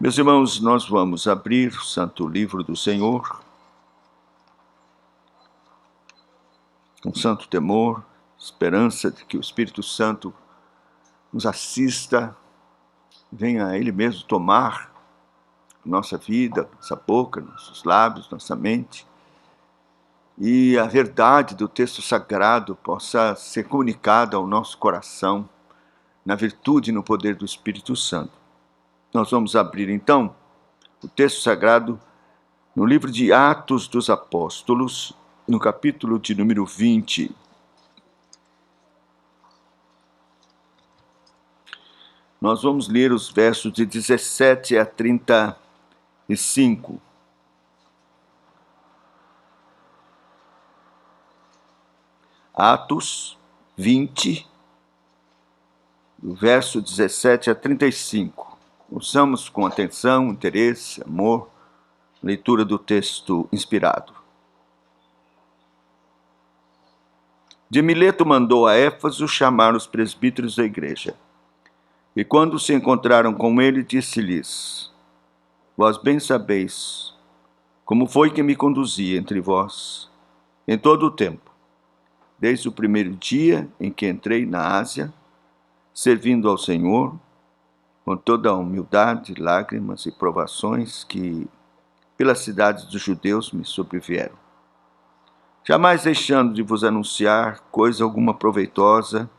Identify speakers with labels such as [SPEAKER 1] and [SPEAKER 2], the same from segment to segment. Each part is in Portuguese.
[SPEAKER 1] Meus irmãos, nós vamos abrir o Santo Livro do Senhor com santo temor, esperança de que o Espírito Santo nos assista, venha Ele mesmo tomar nossa vida, nossa boca, nossos lábios, nossa mente, e a verdade do texto sagrado possa ser comunicada ao nosso coração, na virtude e no poder do Espírito Santo. Nós vamos abrir então o texto sagrado no livro de Atos dos Apóstolos, no capítulo de número 20. Nós vamos ler os versos de 17 a 35. Atos 20, do verso 17 a 35. Ouçamos com atenção, interesse, amor, leitura do texto inspirado. De Mileto mandou a Éfaso chamar os presbíteros da igreja. E quando se encontraram com ele, disse-lhes: Vós bem sabeis como foi que me conduzi entre vós em todo o tempo, desde o primeiro dia em que entrei na Ásia, servindo ao Senhor, com toda a humildade, lágrimas e provações que pelas cidades dos judeus me sobrevieram. Jamais deixando de vos anunciar coisa alguma proveitosa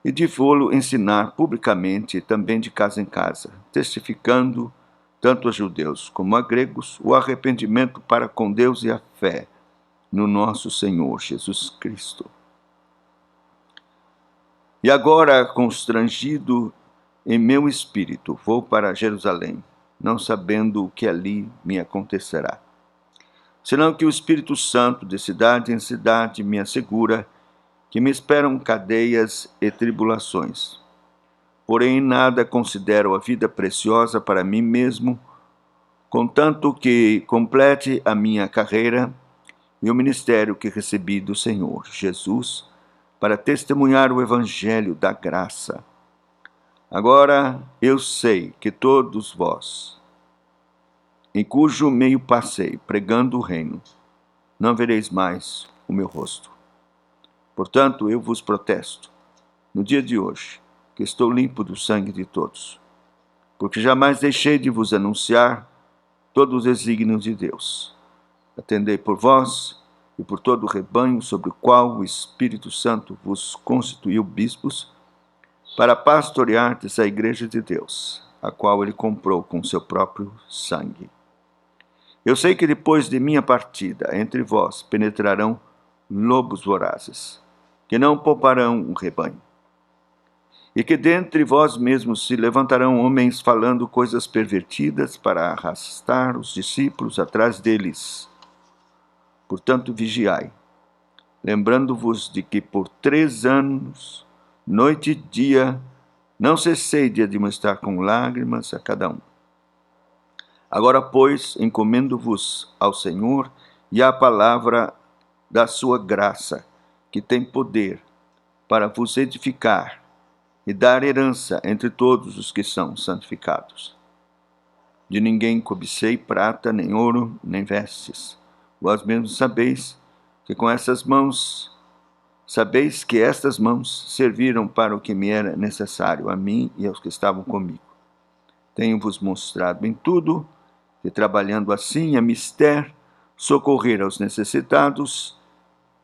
[SPEAKER 1] e de vô-lo ensinar publicamente e também de casa em casa, testificando, tanto a judeus como a gregos, o arrependimento para com Deus e a fé no nosso Senhor Jesus Cristo. E agora, constrangido em meu espírito, vou para Jerusalém, não sabendo o que ali me acontecerá. Senão que o Espírito Santo, de cidade em cidade, me assegura que me esperam cadeias e tribulações. Porém, nada considero a vida preciosa para mim mesmo, contanto que complete a minha carreira e o ministério que recebi do Senhor Jesus, para testemunhar o Evangelho da graça. Agora eu sei que todos vós, em cujo meio passei, pregando o reino, não vereis mais o meu rosto. Portanto, eu vos protesto, no dia de hoje, que estou limpo do sangue de todos, porque jamais deixei de vos anunciar todos os desígnios de Deus. Atendei por vós e por todo o rebanho sobre o qual o Espírito Santo vos constituiu bispos, para pastoreardes a igreja de Deus, a qual ele comprou com seu próprio sangue. Eu sei que depois de minha partida entre vós penetrarão lobos vorazes, que não pouparão o rebanho. E que dentre vós mesmos se levantarão homens falando coisas pervertidas para arrastar os discípulos atrás deles. Portanto, vigiai, lembrando-vos de que por 3 anos, noite e dia, não cessei de admoestar com lágrimas a cada um. Agora, pois, encomendo-vos ao Senhor e à palavra da sua graça, que tem poder para vos edificar e dar herança entre todos os que são santificados. De ninguém cobicei prata, nem ouro, nem vestes. Vós mesmos sabeis que estas mãos serviram para o que me era necessário, a mim e aos que estavam comigo. Tenho-vos mostrado em tudo que, trabalhando assim, é mister socorrer aos necessitados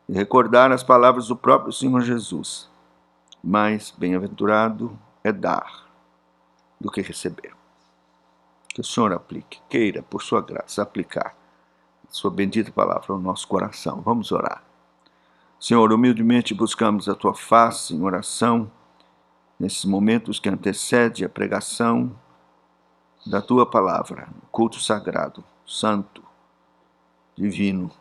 [SPEAKER 1] e recordar as palavras do próprio Senhor Jesus. Mais bem-aventurado é dar do que receber. Que o Senhor aplique, queira, por sua graça, aplicar sua bendita palavra ao nosso coração. Vamos orar. Senhor, humildemente buscamos a tua face em oração, nesses momentos que antecedem a pregação da tua palavra, culto sagrado, santo, divino.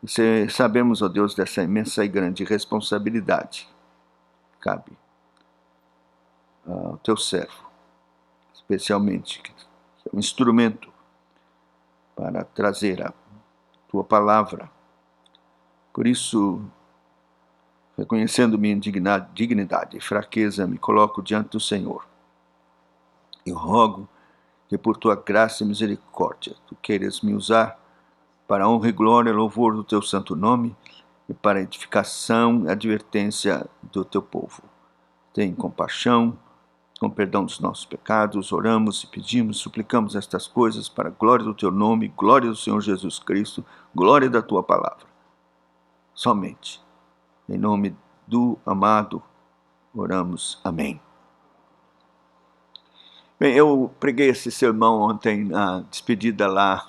[SPEAKER 1] E sabemos, ó Deus, dessa imensa e grande responsabilidade que cabe ao teu servo, especialmente, que é um instrumento para trazer a tua palavra. Por isso, reconhecendo minha dignidade e fraqueza, me coloco diante do Senhor. Eu rogo que por tua graça e misericórdia tu queiras me usar para a honra e glória e louvor do teu santo nome e para a edificação e advertência do teu povo. Tem compaixão, com perdão dos nossos pecados, oramos e pedimos, suplicamos estas coisas para a glória do teu nome, glória do Senhor Jesus Cristo, glória da tua palavra. Somente, em nome do amado, oramos. Amém. Bem, eu preguei esse sermão ontem na despedida lá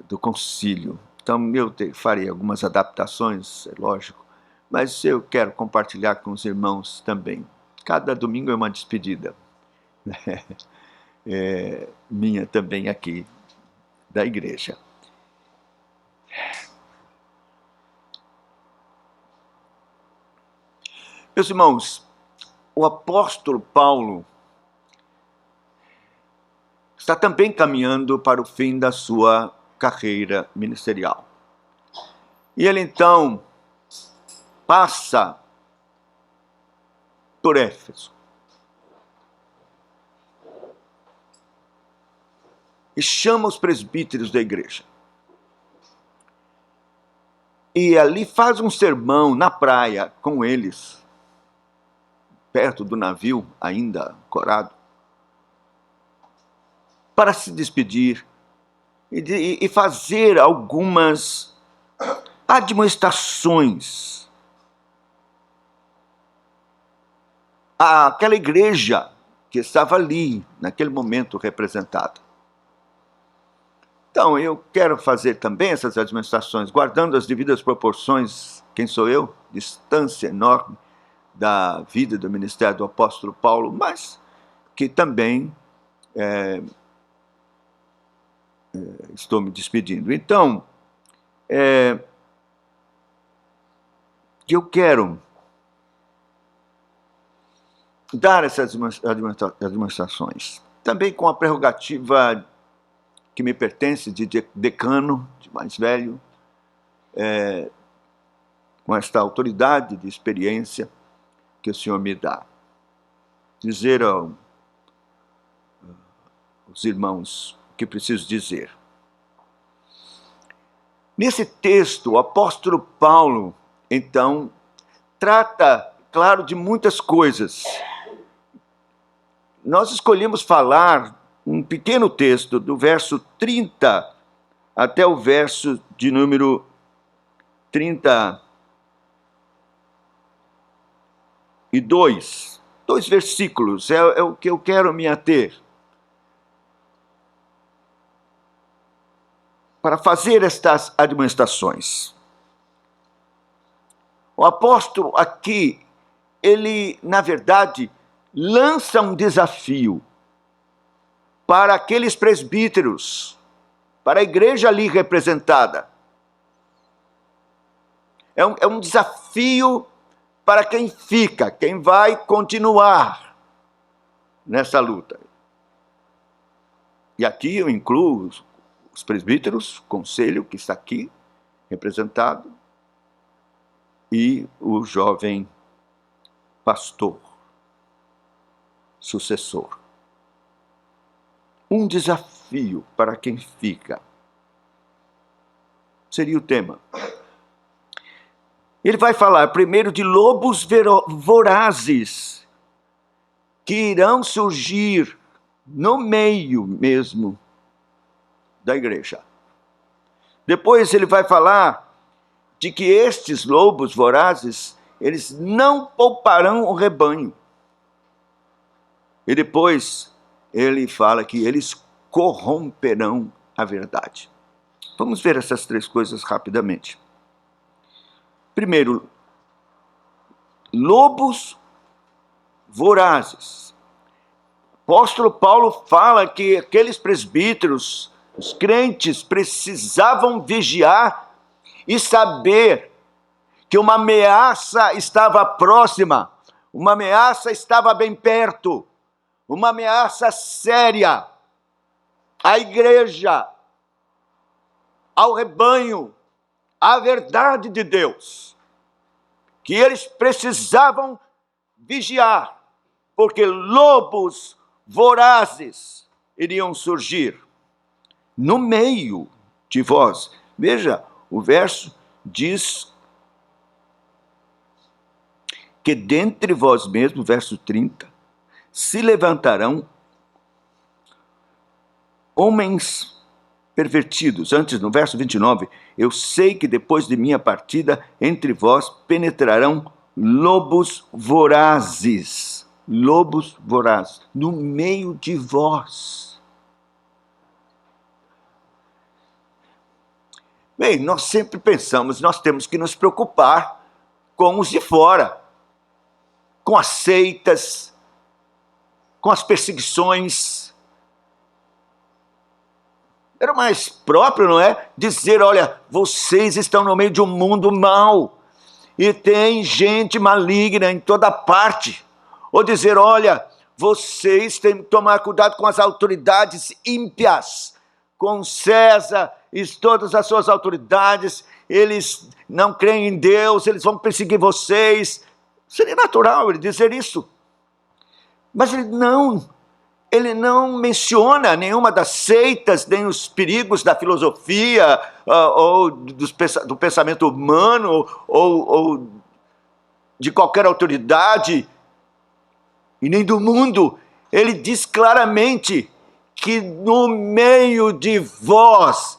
[SPEAKER 1] do concílio. Então eu farei algumas adaptações, é lógico, mas eu quero compartilhar com os irmãos também. Cada domingo é uma despedida, minha também aqui, da igreja. Meus irmãos, o apóstolo Paulo está também caminhando para o fim da sua carreira ministerial. E ele então passa por Éfeso. E chama os presbíteros da igreja. E ali faz um sermão na praia com eles, perto do navio, ainda ancorado, para se despedir e fazer algumas admoestações àquela igreja que estava ali, naquele momento, representada. Então, eu quero fazer também essas admoestações, guardando as devidas proporções. Quem sou eu? Distância enorme da vida do ministério do apóstolo Paulo, mas que também estou me despedindo. Então, eu quero dar essas administrações, também com a prerrogativa que me pertence de decano, de mais velho, com esta autoridade de experiência que o Senhor me dá. Dizer aos irmãos o que preciso dizer. Nesse texto, o apóstolo Paulo, então, trata, claro, de muitas coisas. Nós escolhemos falar um pequeno texto do verso 30 até o verso de número 32. 2 versículos é o que eu quero me ater para fazer estas admoestações. O apóstolo aqui, ele, na verdade, lança um desafio para aqueles presbíteros, para a igreja ali representada. É um desafio para quem fica, quem vai continuar nessa luta. E aqui eu incluo os presbíteros, o conselho que está aqui representado, e o jovem pastor, sucessor. Um desafio para quem fica. Seria o tema. Ele vai falar primeiro de lobos vorazes que irão surgir no meio mesmo da igreja. Depois ele vai falar de que estes lobos vorazes, eles não pouparão o rebanho. E depois ele fala que eles corromperão a verdade. Vamos ver essas 3 coisas rapidamente. Primeiro, lobos vorazes. O apóstolo Paulo fala que aqueles presbíteros, os crentes, precisavam vigiar e saber que uma ameaça estava próxima, uma ameaça estava bem perto, uma ameaça séria à igreja, ao rebanho, à verdade de Deus, que eles precisavam vigiar, porque lobos vorazes iriam surgir no meio de vós. Veja, o verso diz que dentre vós mesmos, verso 30, se levantarão homens pervertidos. Antes, no verso 29, eu sei que depois de minha partida, entre vós penetrarão lobos vorazes. Lobos vorazes, no meio de vós. Bem, nós sempre pensamos, nós temos que nos preocupar com os de fora, com as seitas, com as perseguições. Era mais próprio, não é? Dizer, olha, vocês estão no meio de um mundo mau e tem gente maligna em toda parte. Ou dizer, olha, vocês têm que tomar cuidado com as autoridades ímpias, com César e todas as suas autoridades, eles não creem em Deus, eles vão perseguir vocês. Seria natural ele dizer isso. Mas ele não menciona nenhuma das seitas, nem os perigos da filosofia, ou do pensamento humano, ou de qualquer autoridade, e nem do mundo. Ele diz claramente que no meio de vós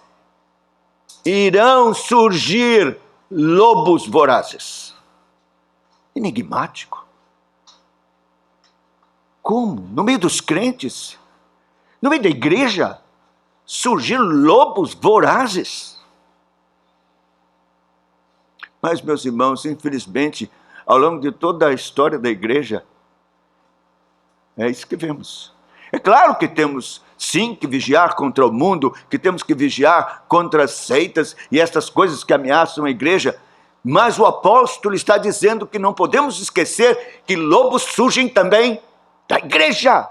[SPEAKER 1] irão surgir lobos vorazes. Enigmático. Como? No meio dos crentes? No meio da igreja? Surgir lobos vorazes? Mas, meus irmãos, infelizmente, ao longo de toda a história da igreja, é isso que vemos. É claro que temos, sim, que vigiar contra o mundo, que temos que vigiar contra as seitas e estas coisas que ameaçam a igreja, mas o apóstolo está dizendo que não podemos esquecer que lobos surgem também da igreja.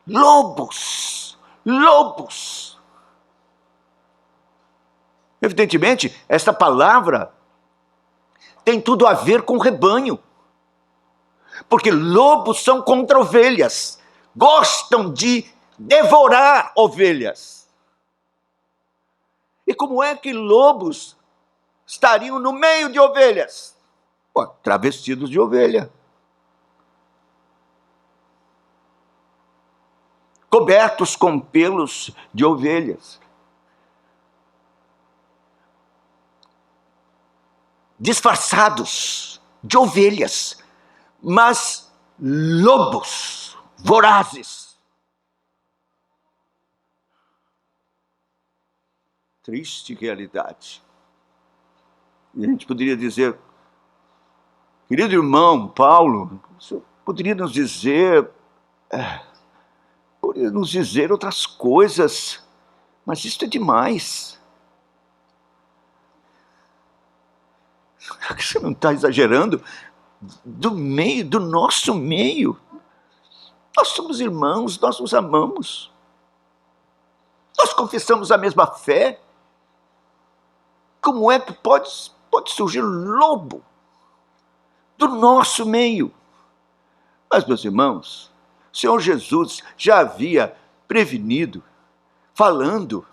[SPEAKER 1] Lobos. Evidentemente, esta palavra tem tudo a ver com rebanho. Porque lobos são contra ovelhas. Gostam de devorar ovelhas. E como é que lobos estariam no meio de ovelhas? Pô, travestidos de ovelha. Cobertos com pelos de ovelhas. Disfarçados de ovelhas, mas lobos vorazes. Triste realidade. E a gente poderia dizer, querido irmão Paulo, você poderia nos dizer outras coisas, mas isso é demais. Você não está exagerando? Do nosso meio. Nós somos irmãos, nós nos amamos. Nós confessamos a mesma fé. Como é que pode surgir lobo do nosso meio? Mas, meus irmãos, o Senhor Jesus já havia prevenido, falando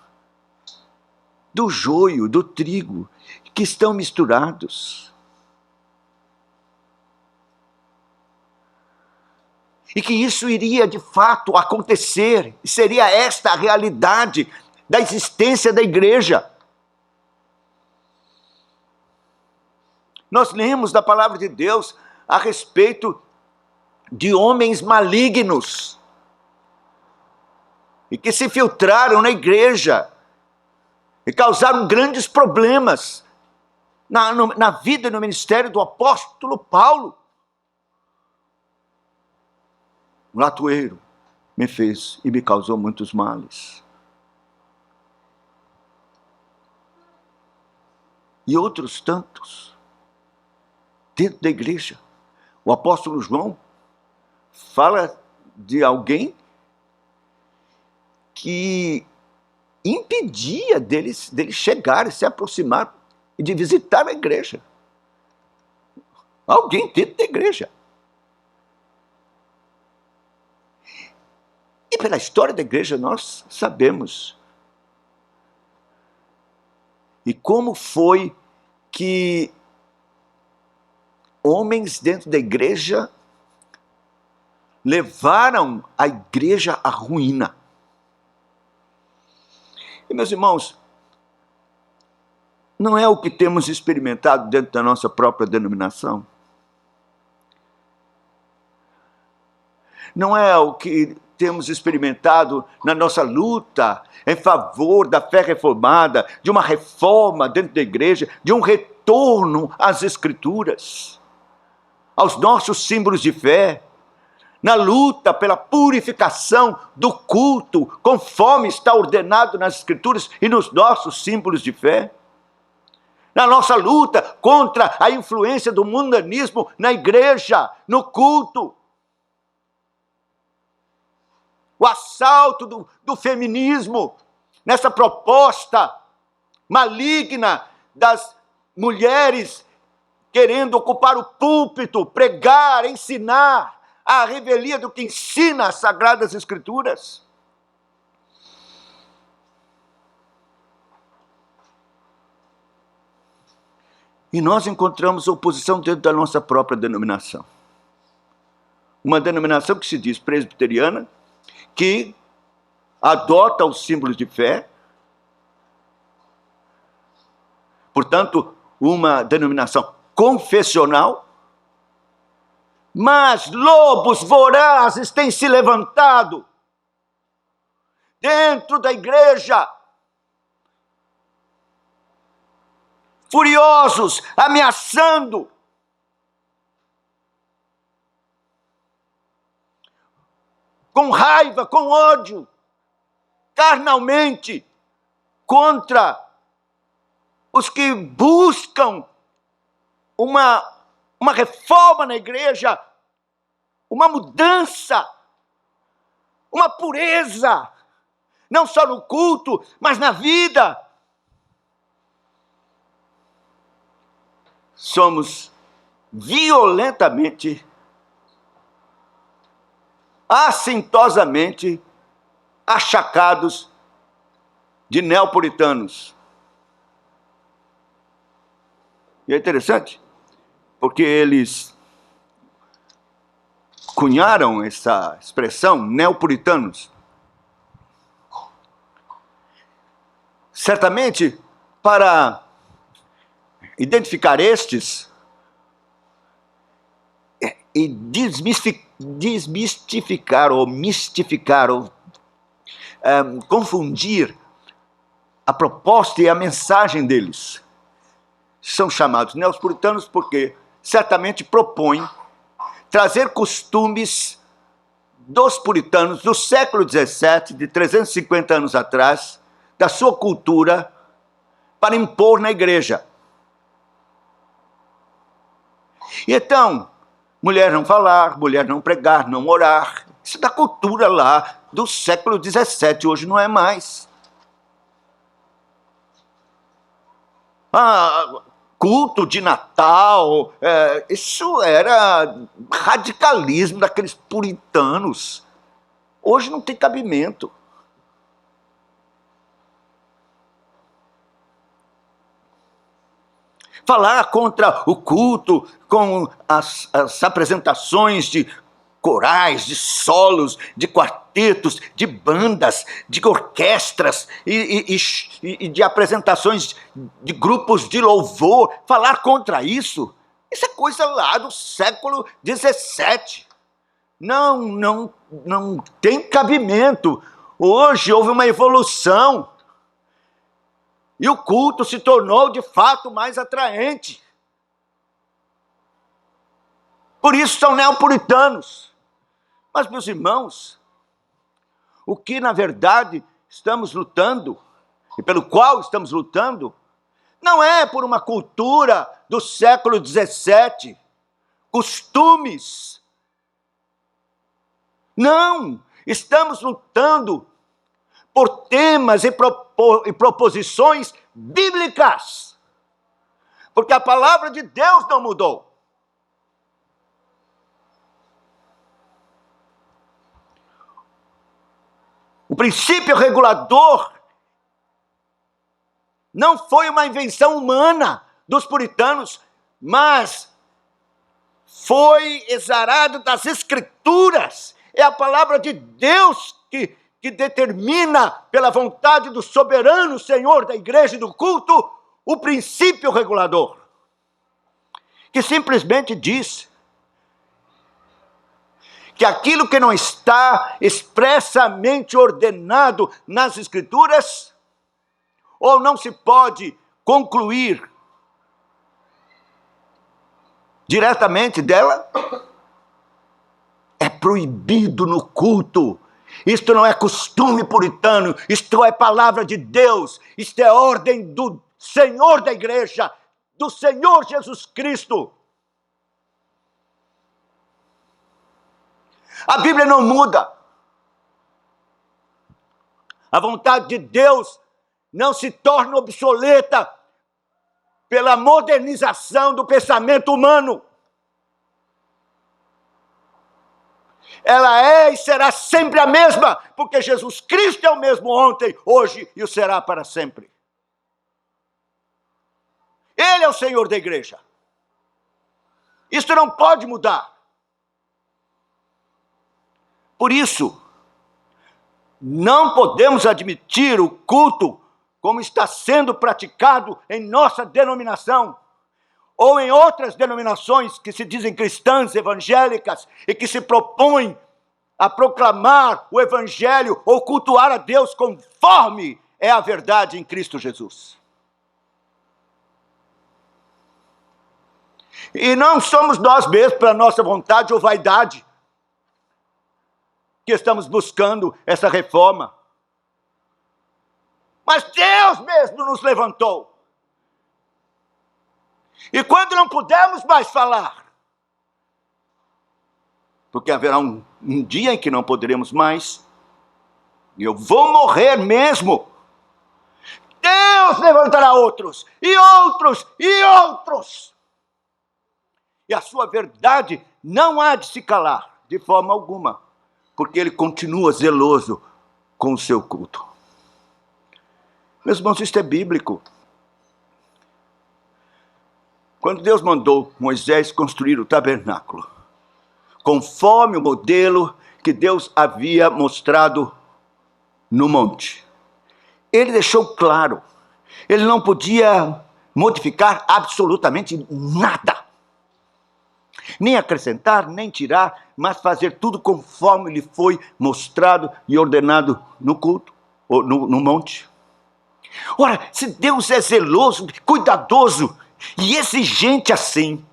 [SPEAKER 1] do joio, do trigo, que estão misturados. E que isso iria, de fato, acontecer. Seria esta a realidade da existência da igreja. Nós lemos da palavra de Deus a respeito de homens malignos e que se filtraram na igreja e causaram grandes problemas na vida e no ministério do apóstolo Paulo. Um latoeiro me fez e me causou muitos males. E outros tantos dentro da igreja. O apóstolo João fala de alguém que impedia dele chegar e se aproximar e de visitar a igreja. Alguém dentro da igreja. E pela história da igreja nós sabemos. E como foi que homens dentro da igreja levaram a igreja à ruína. E, meus irmãos, não é o que temos experimentado dentro da nossa própria denominação? Não é o que temos experimentado na nossa luta em favor da fé reformada, de uma reforma dentro da igreja, de um retorno às Escrituras, aos nossos símbolos de fé, na luta pela purificação do culto, conforme está ordenado nas Escrituras e nos nossos símbolos de fé, na nossa luta contra a influência do mundanismo na igreja, no culto, o assalto do feminismo, nessa proposta maligna das mulheres querendo ocupar o púlpito, pregar, ensinar a revelia do que ensina as Sagradas Escrituras. E nós encontramos oposição dentro da nossa própria denominação. Uma denominação que se diz presbiteriana, que adota os símbolos de fé, portanto, uma denominação confessional, mas lobos vorazes têm se levantado dentro da igreja, furiosos, ameaçando, com raiva, com ódio, carnalmente, contra os que buscam uma reforma na igreja, uma mudança, uma pureza, não só no culto, mas na vida. Somos violentamente, assintosamente achacados de neopuritanos. E é interessante, porque eles cunharam essa expressão, neopuritanos, certamente para identificar estes e desmistificar ou mistificar ou confundir a proposta e a mensagem deles. São chamados neopuritanos porque certamente propõem trazer costumes dos puritanos do século XVII, de 350 anos atrás, da sua cultura, para impor na igreja. E então, mulher não falar, mulher não pregar, não orar, isso é da cultura lá do século XVII, hoje não é mais. Culto de Natal, isso era radicalismo daqueles puritanos. Hoje não tem cabimento. Falar contra o culto com as apresentações de corais, de solos, de quartetos, de bandas, de orquestras e de apresentações de grupos de louvor, falar contra isso é coisa lá do século XVII. Não tem cabimento. Hoje houve uma evolução e o culto se tornou de fato mais atraente. Por isso são neopuritanos. Mas, meus irmãos, o que na verdade estamos lutando, e pelo qual estamos lutando, não é por uma cultura do século XVII, costumes. Não, estamos lutando por temas e proposições bíblicas. porque a palavra de Deus não mudou. O princípio regulador não foi uma invenção humana dos puritanos, mas foi exarado das Escrituras. É a palavra de Deus que determina, pela vontade do soberano Senhor da igreja e do culto, o princípio regulador, que simplesmente diz que aquilo que não está expressamente ordenado nas Escrituras, ou não se pode concluir diretamente dela, é proibido no culto. Isto não é costume puritano, isto é palavra de Deus, isto é ordem do Senhor da igreja, do Senhor Jesus Cristo. A Bíblia não muda. A vontade de Deus não se torna obsoleta pela modernização do pensamento humano. Ela é e será sempre a mesma, porque Jesus Cristo é o mesmo ontem, hoje e o será para sempre. Ele é o Senhor da igreja. Isso não pode mudar. Por isso, não podemos admitir o culto como está sendo praticado em nossa denominação, ou em outras denominações que se dizem cristãs, evangélicas, e que se propõem a proclamar o evangelho ou cultuar a Deus conforme é a verdade em Cristo Jesus. E não somos nós mesmos, pela nossa vontade ou vaidade, que estamos buscando essa reforma. Mas Deus mesmo nos levantou. E quando não pudermos mais falar, porque haverá um dia em que não poderemos mais, e eu vou morrer mesmo, Deus levantará outros, e outros, e outros. E a sua verdade não há de se calar, de forma alguma, porque Ele continua zeloso com o seu culto. Meus irmãos, isto é bíblico. Quando Deus mandou Moisés construir o tabernáculo, conforme o modelo que Deus havia mostrado no monte, Ele deixou claro, Ele não podia modificar absolutamente nada, nem acrescentar, nem tirar, mas fazer tudo conforme lhe foi mostrado e ordenado no culto, ou no monte. Ora, se Deus é zeloso, cuidadoso e exigente assim,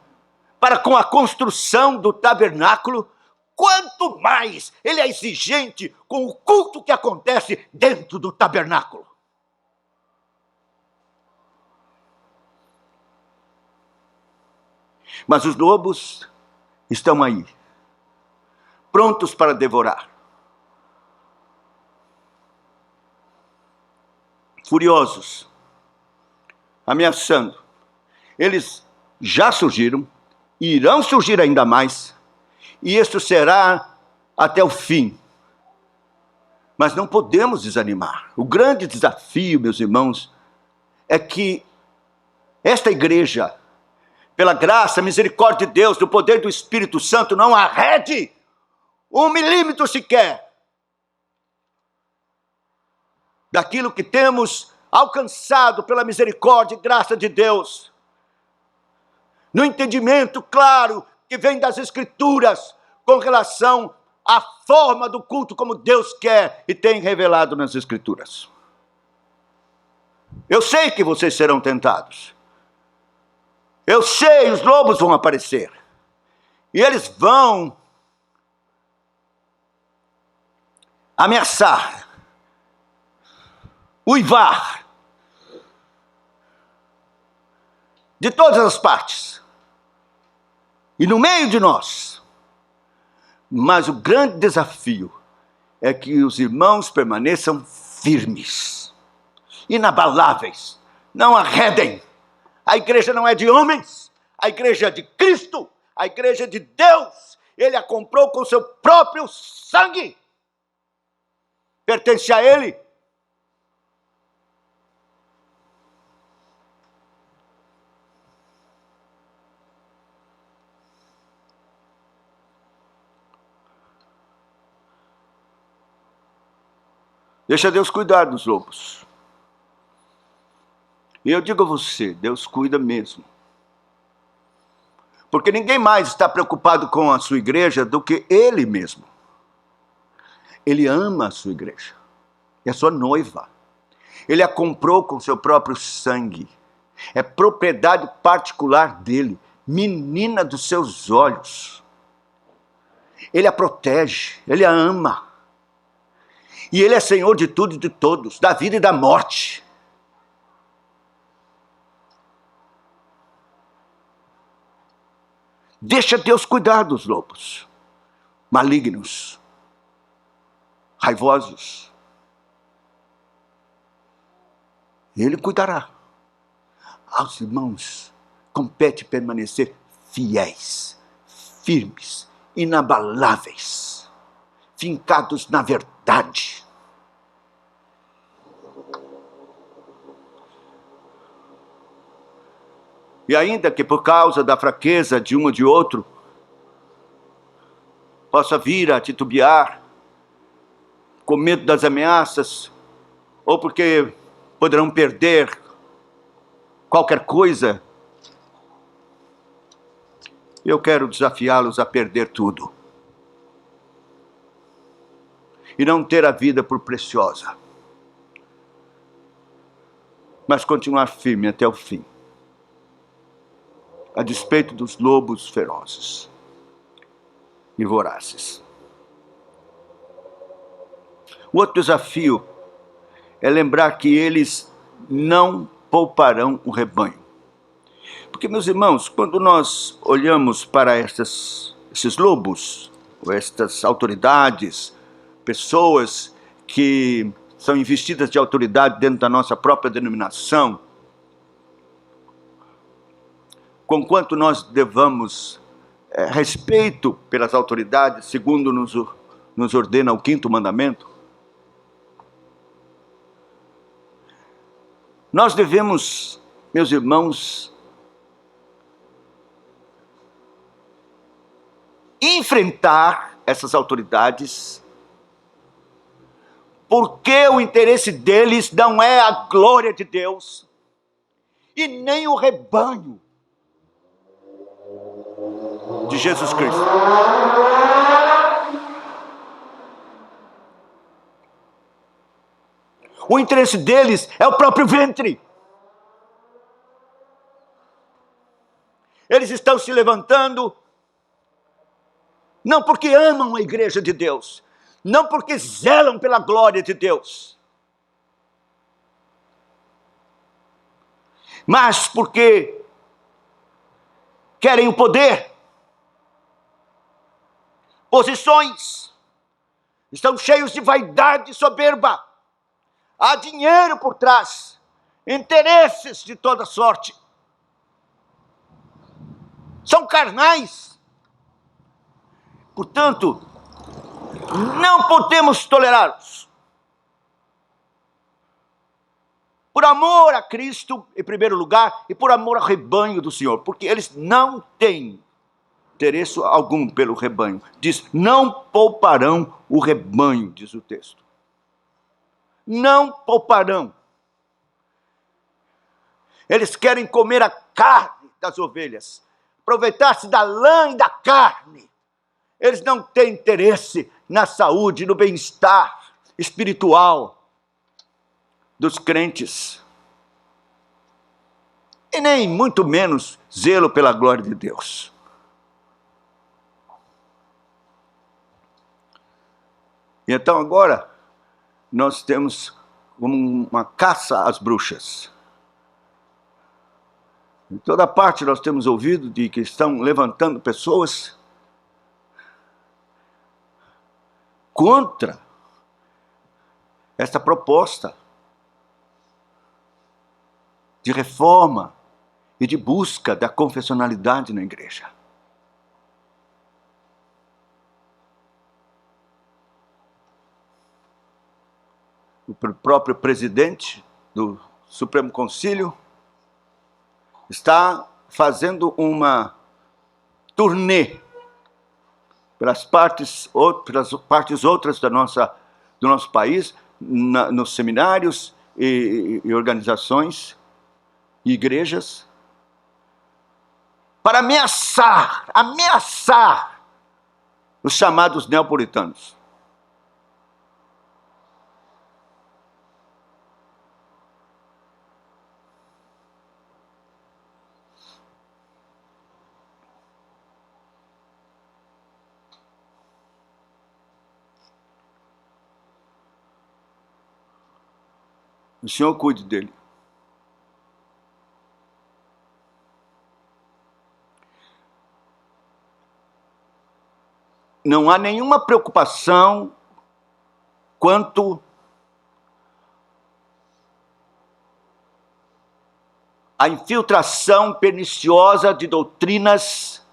[SPEAKER 1] para com a construção do tabernáculo, quanto mais Ele é exigente com o culto que acontece dentro do tabernáculo. Mas os lobos estão aí, prontos para devorar. Furiosos, ameaçando. Eles já surgiram, irão surgir ainda mais, e isso será até o fim. Mas não podemos desanimar. O grande desafio, meus irmãos, é que esta igreja, pela graça, misericórdia de Deus, do poder do Espírito Santo, não arrede 1 milímetro sequer daquilo que temos alcançado pela misericórdia e graça de Deus, no entendimento claro que vem das Escrituras com relação à forma do culto como Deus quer e tem revelado nas Escrituras. Eu sei que vocês serão tentados. Eu sei, os lobos vão aparecer. E eles vão ameaçar, uivar, de todas as partes. E no meio de nós. Mas o grande desafio é que os irmãos permaneçam firmes, inabaláveis, não arredem A igreja não é de homens, a igreja é de Cristo, a igreja é de Deus. Ele a comprou com seu próprio sangue. Pertence a Ele. Deixa Deus cuidar dos lobos. E eu digo a você, Deus cuida mesmo. Porque ninguém mais está preocupado com a sua igreja do que Ele mesmo. Ele ama a sua igreja. É a sua noiva. Ele a comprou com seu próprio sangue. É propriedade particular dele. Menina dos seus olhos. Ele a protege. Ele a ama. E Ele é Senhor de tudo e de todos, da vida e da morte. Deixa Deus cuidar dos lobos, malignos, raivosos. Ele cuidará. Aos irmãos, compete permanecer fiéis, firmes, inabaláveis, fincados na verdade. E ainda que por causa da fraqueza de um ou de outro, possa vir a titubear, com medo das ameaças, ou porque poderão perder qualquer coisa, eu quero desafiá-los a perder tudo. E não ter a vida por preciosa, mas continuar firme até o fim, a despeito dos lobos ferozes e vorazes. O outro desafio é lembrar que eles não pouparão o rebanho. Porque, meus irmãos, quando nós olhamos para esses lobos, ou estas autoridades, pessoas que são investidas de autoridade dentro da nossa própria denominação, conquanto nós devamos respeito pelas autoridades, segundo nos ordena o 5º mandamento, nós devemos, meus irmãos, enfrentar essas autoridades, porque o interesse deles não é a glória de Deus, e nem o rebanho de Jesus Cristo. O interesse deles é o próprio ventre. Eles estão se levantando, não porque amam a igreja de Deus, não porque zelam pela glória de Deus, mas porque querem o poder, posições, estão cheios de vaidade e soberba, há dinheiro por trás, interesses de toda sorte, são carnais. Portanto, não podemos tolerá-los. Por amor a Cristo, em primeiro lugar, e por amor ao rebanho do Senhor, porque eles não têm interesse algum pelo rebanho. Diz, não pouparão o rebanho, diz o texto. Não pouparão. Eles querem comer a carne das ovelhas, aproveitar-se da lã e da carne. Eles não têm interesse na saúde, no bem-estar espiritual dos crentes. E nem muito menos zelo pela glória de Deus. E então agora nós temos uma caça às bruxas. Em toda parte nós temos ouvido de que estão levantando pessoas contra esta proposta de reforma e de busca da confessionalidade na igreja. O próprio presidente do Supremo Concílio está fazendo uma turnê pelas partes outras do nosso país, nos seminários e organizações e igrejas, para ameaçar os chamados neopuritanos. O Senhor cuide dele. Não há nenhuma preocupação quanto à infiltração perniciosa de doutrinas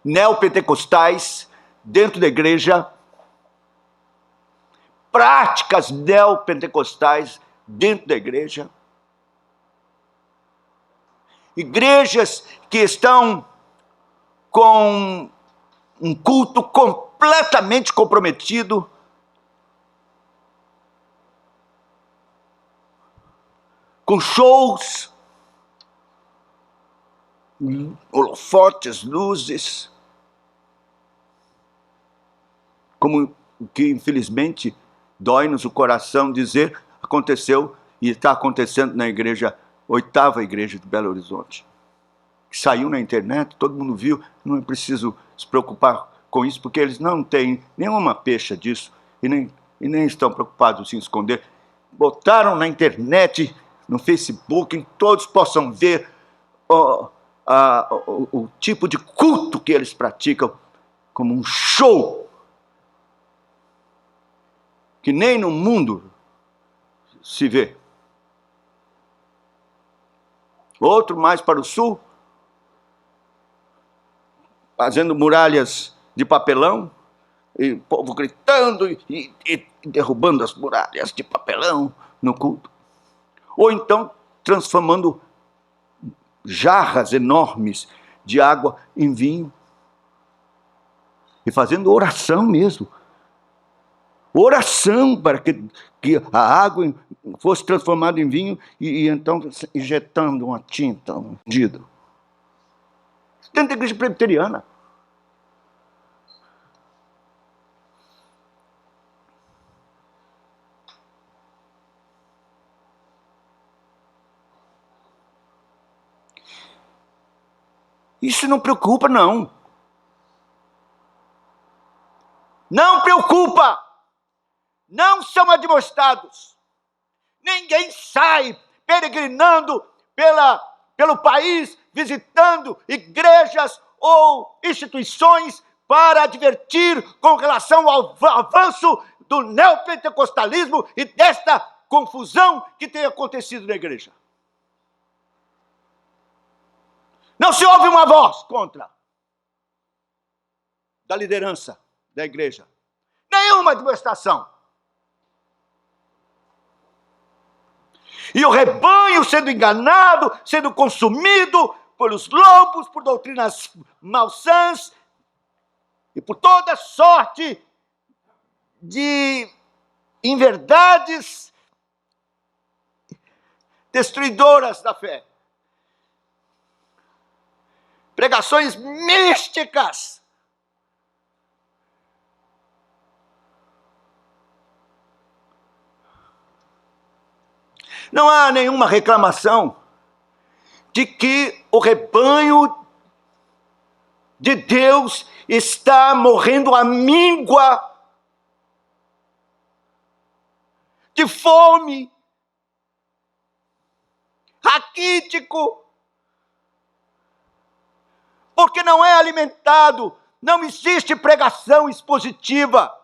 [SPEAKER 1] neopentecostais dentro da igreja, práticas neopentecostais dentro da igreja, igrejas que estão com um culto completamente comprometido com shows, holofotes, luzes, como o que infelizmente dói-nos o coração dizer, aconteceu e está acontecendo na igreja, 8ª igreja de Belo Horizonte. Saiu na internet, todo mundo viu, não é preciso se preocupar com isso, porque eles não têm nenhuma pecha disso e nem estão preocupados em esconder. Botaram na internet, no Facebook, que todos possam ver o tipo de culto que eles praticam, como um show que nem no mundo se vê. Outro mais para o sul, fazendo muralhas de papelão, e o povo gritando e derrubando as muralhas de papelão no culto. Ou então transformando jarras enormes de água em vinho e fazendo oração mesmo. Oração para que a água fosse transformada em vinho e então injetando uma tinta ungida. Dentro da igreja presbiteriana. Isso não preocupa, não. Não preocupa. Não são admoestados. Ninguém sai peregrinando pelo país, visitando igrejas ou instituições para advertir com relação ao avanço do neopentecostalismo e desta confusão que tem acontecido na igreja. Não se ouve uma voz contra da liderança da igreja. Nenhuma admoestação. E o rebanho sendo enganado, sendo consumido pelos lobos, por doutrinas malsãs e por toda sorte de inverdades destruidoras da fé. Pregações místicas. Não há nenhuma reclamação de que o rebanho de Deus está morrendo à míngua, de fome, raquítico, porque não é alimentado, não existe pregação expositiva.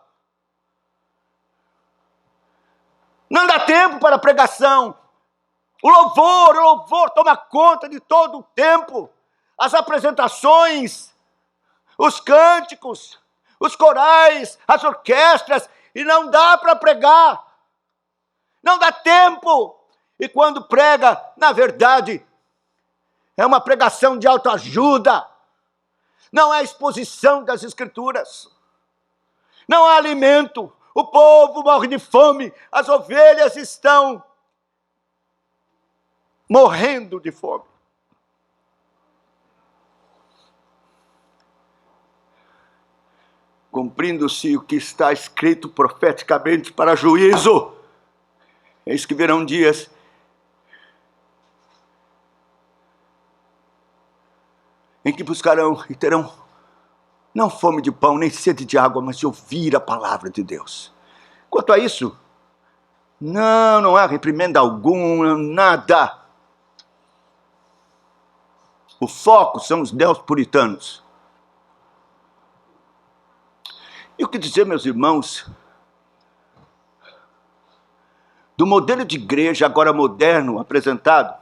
[SPEAKER 1] Não dá tempo para pregação O louvor toma conta de todo o tempo. As apresentações, os cânticos, os corais, as orquestras, e não dá para pregar. Não dá tempo. E quando prega, na verdade, é uma pregação de autoajuda. Não é exposição das Escrituras. Não há alimento. O povo morre de fome. As ovelhas estão morrendo de fome. Cumprindo-se o que está escrito profeticamente para juízo. Eis que virão dias em que buscarão e terão não fome de pão, nem sede de água, mas de ouvir a palavra de Deus. Quanto a isso, não há reprimenda alguma, nada. O foco são os neopuritanos. E o que dizer, meus irmãos, do modelo de igreja agora moderno apresentado?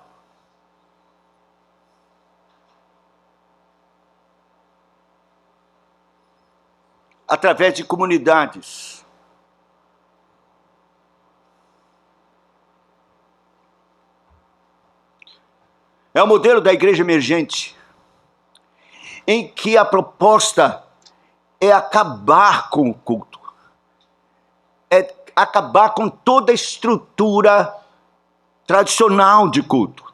[SPEAKER 1] Através de comunidades. É o modelo da igreja emergente, em que a proposta é acabar com o culto, é acabar com toda a estrutura tradicional de culto.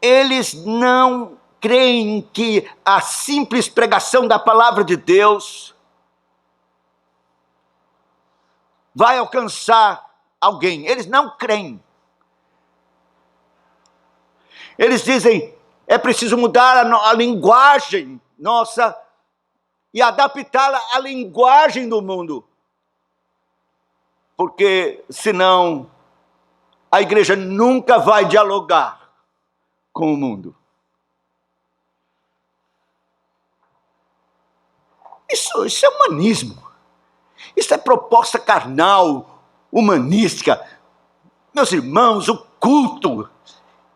[SPEAKER 1] Eles não creem que a simples pregação da palavra de Deus vai alcançar alguém. Eles não creem. Eles dizem, é preciso mudar a linguagem nossa e adaptá-la à linguagem do mundo. Porque, senão, a igreja nunca vai dialogar com o mundo. Isso é humanismo. Isso é proposta carnal, humanística. Meus irmãos, o culto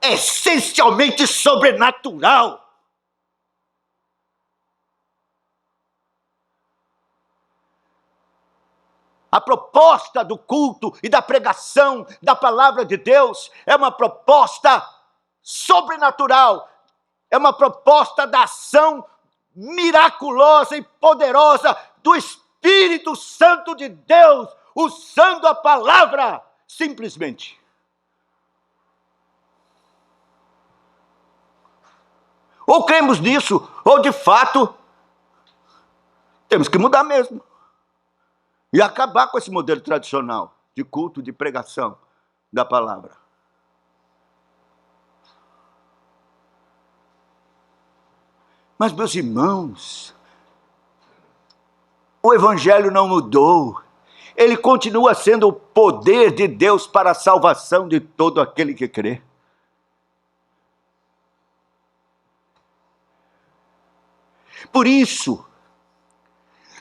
[SPEAKER 1] é essencialmente sobrenatural. A proposta do culto e da pregação da palavra de Deus é uma proposta sobrenatural. É uma proposta da ação miraculosa e poderosa do Espírito Santo de Deus, usando a palavra simplesmente. Ou cremos nisso, ou de fato temos que mudar mesmo. E acabar com esse modelo tradicional de culto, de pregação da palavra. Mas, meus irmãos, o Evangelho não mudou. Ele continua sendo o poder de Deus para a salvação de todo aquele que crê. Por isso,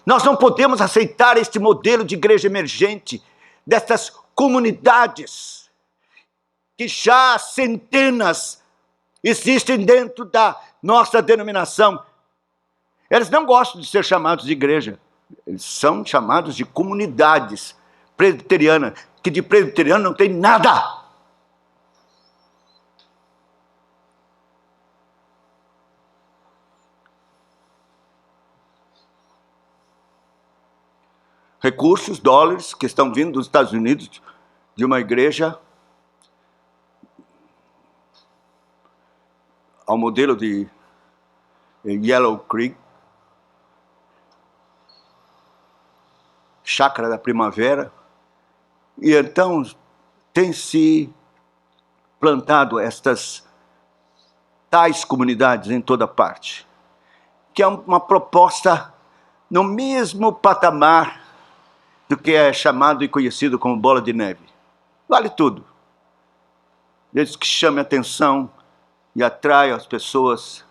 [SPEAKER 1] nós não podemos aceitar este modelo de igreja emergente, dessas comunidades que já há centenas existem dentro da nossa denominação. Eles não gostam de ser chamados de igreja, eles são chamados de comunidades presbiterianas, que de presbiteriano não tem nada. Recursos, dólares, que estão vindo dos Estados Unidos, de uma igreja ao modelo de Yellow Creek, Chácara da Primavera, e então tem se plantado estas tais comunidades em toda parte, que é uma proposta no mesmo patamar do que é chamado e conhecido como bola de neve. Vale tudo, desde que chame atenção e atraia as pessoas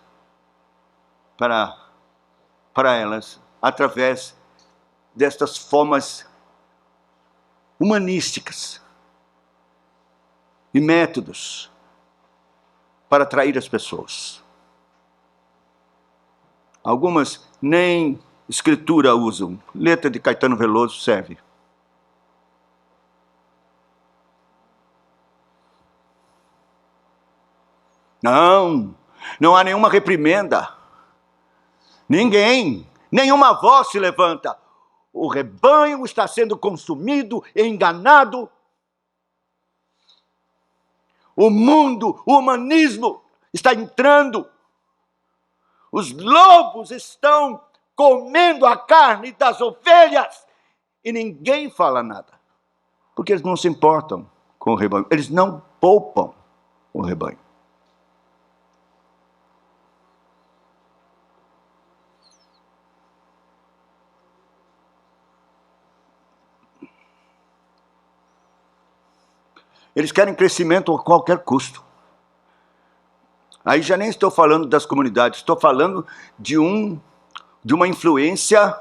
[SPEAKER 1] para elas, através destas formas humanísticas e métodos para atrair as pessoas. Algumas nem escritura usam. Letra de Caetano Veloso serve. Não há nenhuma reprimenda. Nenhuma voz se levanta. O rebanho está sendo consumido e enganado. O mundo, o humanismo está entrando. Os lobos estão comendo a carne das ovelhas e ninguém fala nada. Porque eles não se importam com o rebanho. Eles não poupam o rebanho. Eles querem crescimento a qualquer custo. Aí já nem estou falando das comunidades, estou falando de uma influência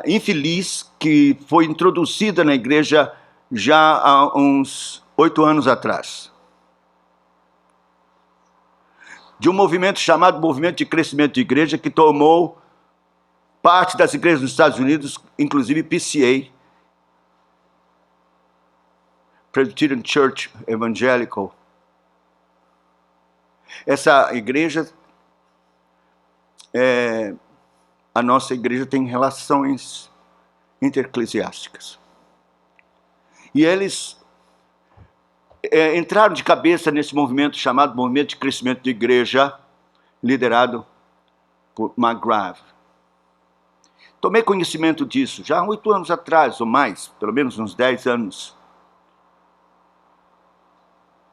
[SPEAKER 1] infeliz que foi introduzida na igreja já há uns 8 anos atrás. De um movimento chamado Movimento de Crescimento de Igreja, que tomou parte das igrejas dos Estados Unidos, inclusive PCA, Presbyterian Church Evangelical. Essa igreja, a nossa igreja tem relações intereclesiásticas. E eles entraram de cabeça nesse movimento chamado Movimento de Crescimento de Igreja, liderado por McGrath. Tomei conhecimento disso já há 8 anos atrás, ou mais, pelo menos uns 10 anos.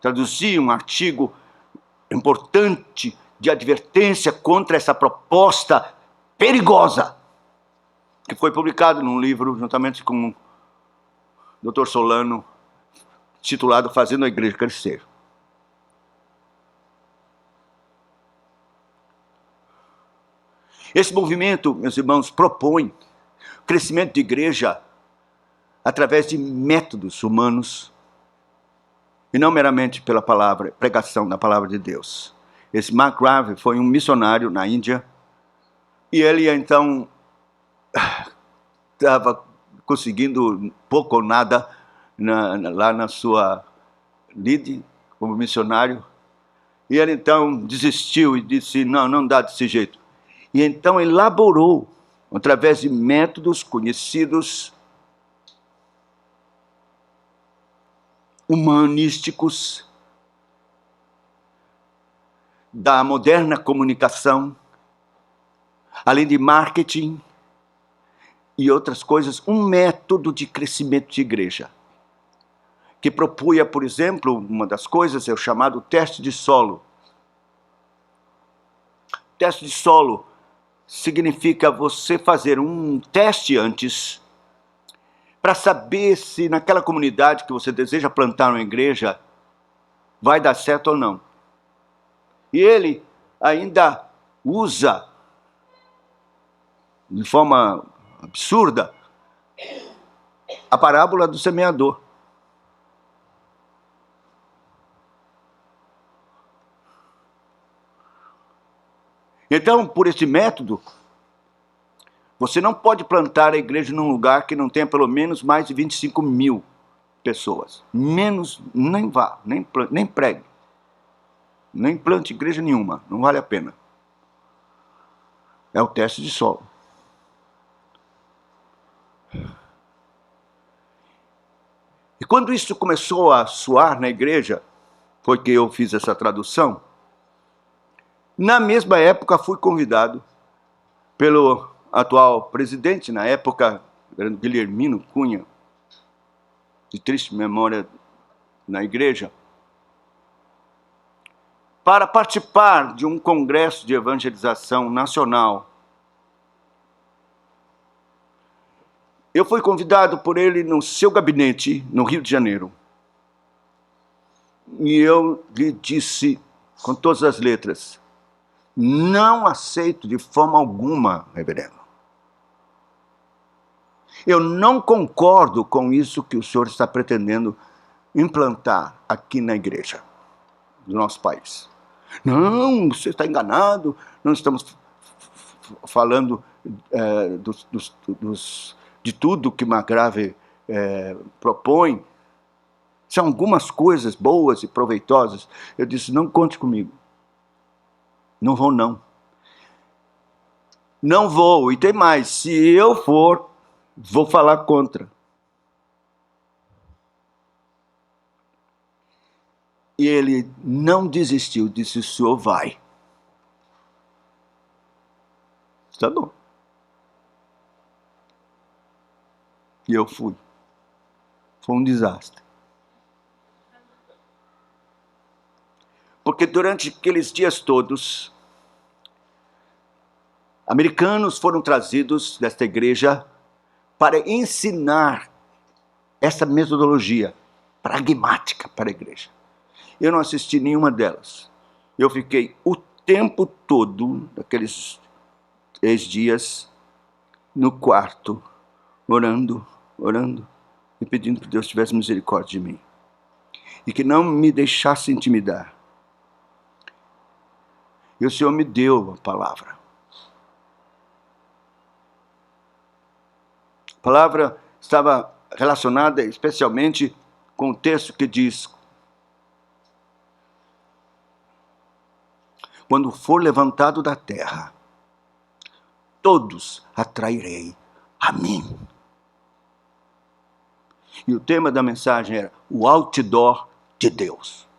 [SPEAKER 1] Traduzi um artigo importante de advertência contra essa proposta perigosa, que foi publicado num livro, juntamente com o Dr. Solano, titulado Fazendo a Igreja Crescer. Esse movimento, meus irmãos, propõe crescimento de igreja através de métodos humanos e não meramente pela pregação da palavra de Deus. Esse McGrath foi um missionário na Índia e ele então estava conseguindo pouco ou nada lá na sua lide como missionário, e ele então desistiu e disse, não dá desse jeito. E então elaborou, através de métodos conhecidos, humanísticos, da moderna comunicação, além de marketing e outras coisas, um método de crescimento de igreja, que propunha, por exemplo, uma das coisas é o chamado teste de solo. Teste de solo significa você fazer um teste antes para saber se naquela comunidade que você deseja plantar uma igreja vai dar certo ou não. E ele ainda usa, de forma absurda, a parábola do semeador. Então, por esse método, você não pode plantar a igreja num lugar que não tenha pelo menos mais de 25 mil pessoas. Menos, nem vá, nem pregue. Nem plante igreja nenhuma, não vale a pena. É o teste de solo. E quando isso começou a soar na igreja, foi que eu fiz essa tradução, na mesma época fui convidado pelo atual presidente, na época, Guilhermino Cunha, de triste memória na igreja, para participar de um congresso de evangelização nacional. Eu fui convidado por ele no seu gabinete, no Rio de Janeiro. E eu lhe disse, com todas as letras, não aceito de forma alguma, reverendo. Eu não concordo com isso que o senhor está pretendendo implantar aqui na igreja do nosso país. Não, você está enganado, não estamos falando de tudo que McGravey propõe. São algumas coisas boas e proveitosas. Eu disse, não conte comigo. Não vou, não. Não vou. E tem mais, se eu for, vou falar contra. E ele não desistiu, disse, o senhor vai. Tá bom. E eu fui. Foi um desastre. Porque durante aqueles dias todos, americanos foram trazidos desta igreja para ensinar essa metodologia pragmática para a igreja. Eu não assisti nenhuma delas. Eu fiquei o tempo todo, daqueles 3 dias, no quarto, orando e pedindo que Deus tivesse misericórdia de mim. E que não me deixasse intimidar. E o Senhor me deu a palavra. A palavra estava relacionada especialmente com o texto que diz: quando for levantado da terra, todos atrairei a mim. E o tema da mensagem era o outdoor de Deus.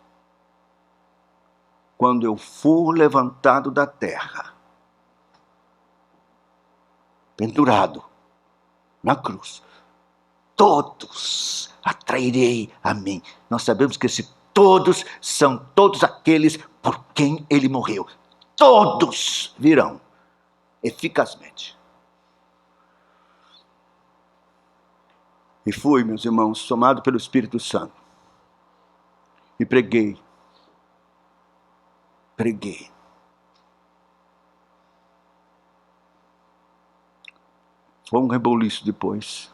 [SPEAKER 1] Quando eu for levantado da terra, pendurado na cruz, todos atrairei a mim. Nós sabemos que esses todos são todos aqueles por quem ele morreu. Todos virão eficazmente. E fui, meus irmãos, tomado pelo Espírito Santo. E preguei. Foi um reboliço depois.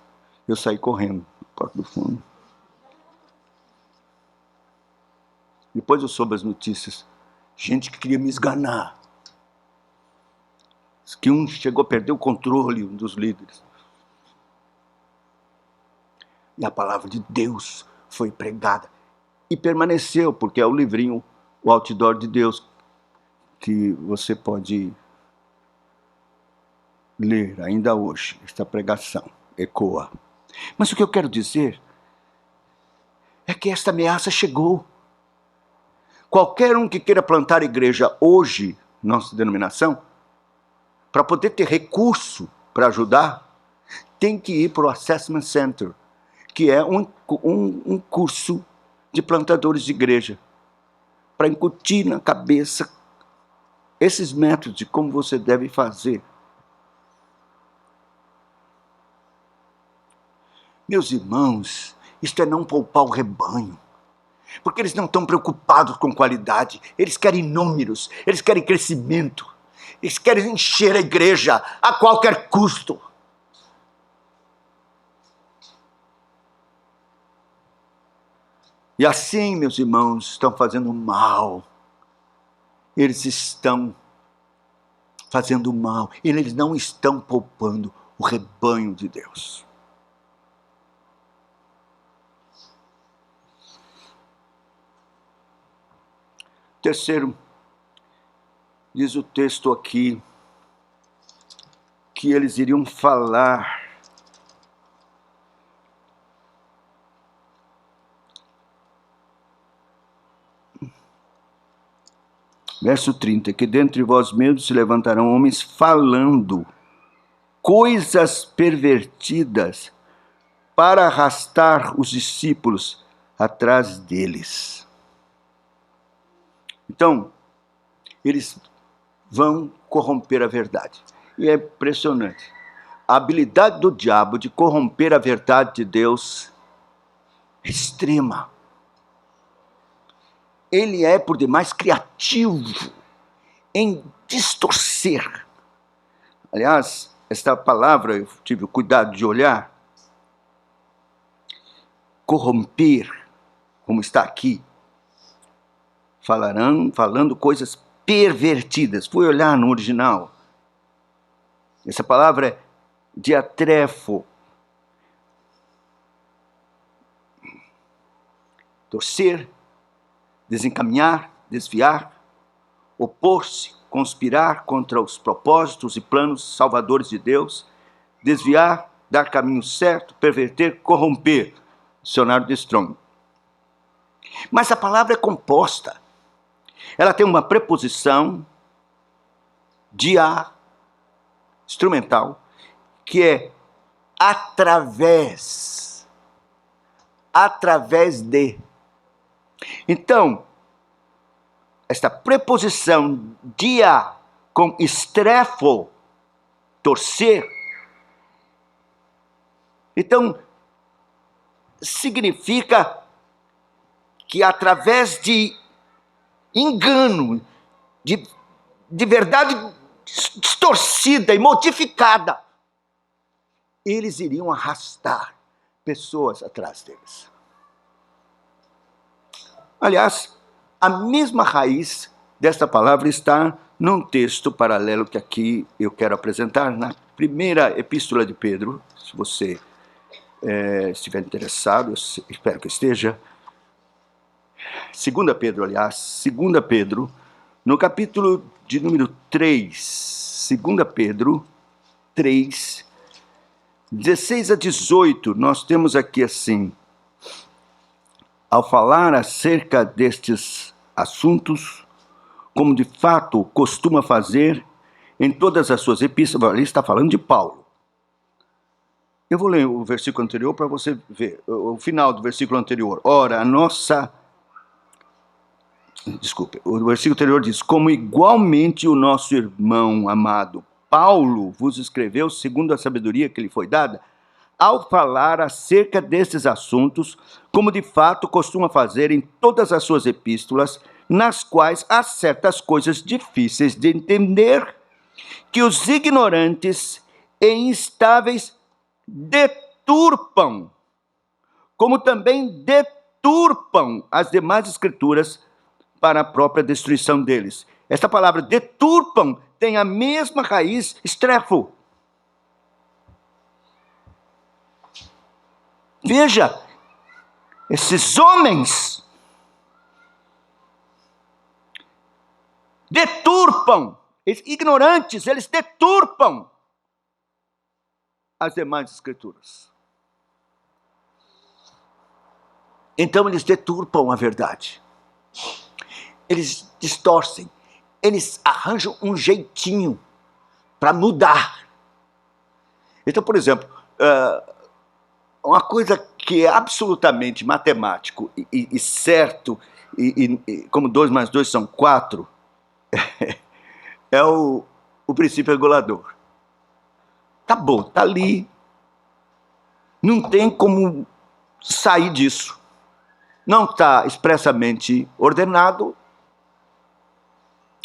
[SPEAKER 1] Eu saí correndo na porta do fundo. Depois eu soube as notícias. Gente que queria me esganar. Que um chegou a perder o controle, um dos líderes. E a palavra de Deus foi pregada. E permaneceu, porque é o livrinho, o outdoor de Deus, que você pode ler ainda hoje. Esta pregação ecoa. Mas o que eu quero dizer é que esta ameaça chegou. Qualquer um que queira plantar igreja hoje, nossa denominação, para poder ter recurso para ajudar, tem que ir para o Assessment Center, que é um curso de plantadores de igreja, para incutir na cabeça esses métodos de como você deve fazer. Meus irmãos, isto é não poupar o rebanho. Porque eles não estão preocupados com qualidade, eles querem números, eles querem crescimento, eles querem encher a igreja a qualquer custo. E assim, meus irmãos, estão fazendo mal. Eles estão fazendo mal, eles não estão poupando o rebanho de Deus. Terceiro, diz o texto aqui, que eles iriam falar verso 30, que dentre vós mesmos se levantarão homens falando coisas pervertidas para arrastar os discípulos atrás deles. Então, eles vão corromper a verdade. E é impressionante. A habilidade do diabo de corromper a verdade de Deus é extrema. Ele é, por demais, criativo em distorcer. Aliás, esta palavra, eu tive o cuidado de olhar, corromper, como está aqui, falando coisas pervertidas. Fui olhar no original. Essa palavra é diatrefo. Torcer, desencaminhar, desviar, opor-se, conspirar contra os propósitos e planos salvadores de Deus, desviar, dar caminho certo, perverter, corromper. Dicionário de Strong. Mas a palavra é composta. Ela tem uma preposição dia instrumental, que é através. Através de. Então, esta preposição dia com estrefo, torcer, então, significa que através de engano, de verdade distorcida e modificada, eles iriam arrastar pessoas atrás deles. Aliás, a mesma raiz desta palavra está num texto paralelo que aqui eu quero apresentar, na primeira epístola de Pedro. Se você estiver interessado, eu espero que esteja. 2 Pedro, aliás, 2 Pedro, no capítulo de número 3, 2 Pedro 3, 16 a 18, nós temos aqui assim: ao falar acerca destes assuntos, como de fato costuma fazer em todas as suas epístolas, ele está falando de Paulo. Eu vou ler o versículo anterior para você ver, o final do versículo anterior. Ora, o versículo anterior diz: como igualmente o nosso irmão amado Paulo vos escreveu segundo a sabedoria que lhe foi dada, ao falar acerca destes assuntos, como de fato costuma fazer em todas as suas epístolas, nas quais há certas coisas difíceis de entender, que os ignorantes e instáveis deturpam, como também deturpam as demais escrituras para a própria destruição deles. Esta palavra deturpam tem a mesma raiz estrefo. Veja, esses homens deturpam, ignorantes, eles deturpam as demais escrituras. Então eles deturpam a verdade. Eles distorcem, eles arranjam um jeitinho para mudar. Então, por exemplo, uma coisa que é absolutamente matemático e certo, e como 2 mais 2 são 4, é o princípio regulador. Tá bom, tá ali. Não tem como sair disso. Não está expressamente ordenado,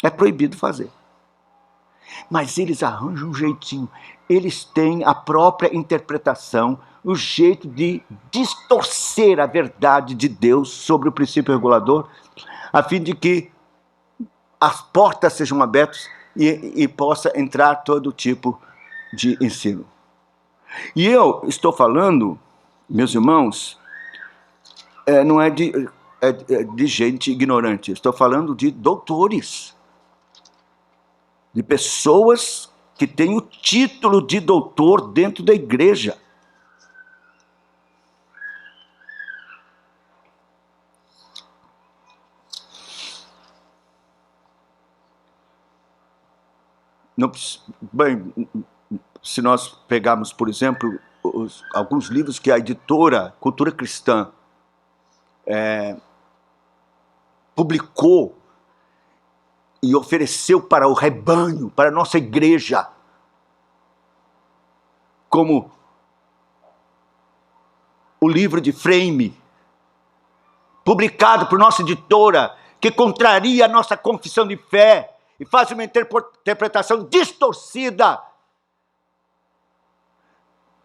[SPEAKER 1] é proibido fazer. Mas eles arranjam um jeitinho. Eles têm a própria interpretação, o jeito de distorcer a verdade de Deus sobre o princípio regulador, a fim de que as portas sejam abertas e possa entrar todo tipo de ensino. E eu estou falando, meus irmãos, não é de gente ignorante, estou falando de doutores, de pessoas que têm o título de doutor dentro da igreja. Não, bem, se nós pegarmos, por exemplo, alguns livros que a editora Cultura Cristã publicou e ofereceu para o rebanho, para a nossa igreja, como o livro de Frame, publicado por nossa editora, que contraria a nossa confissão de fé e faz uma interpretação distorcida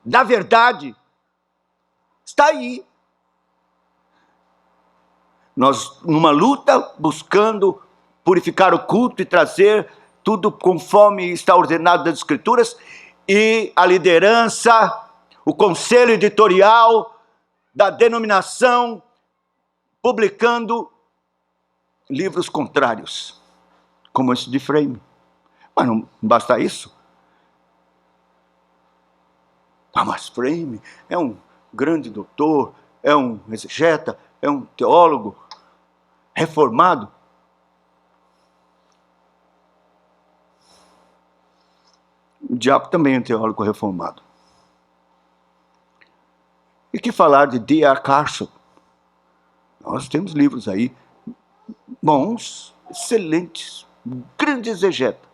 [SPEAKER 1] da verdade, está aí. Nós, numa luta, buscando purificar o culto e trazer tudo conforme está ordenado das Escrituras, e a liderança, o conselho editorial da denominação, publicando livros contrários, como esse de Frame. Mas não basta isso. Mas Frame é um grande doutor, é um exegeta, é um teólogo reformado. O diabo também é um teólogo reformado. E que falar de D.A. Carson? Nós temos livros aí bons, excelentes, grande exegeta.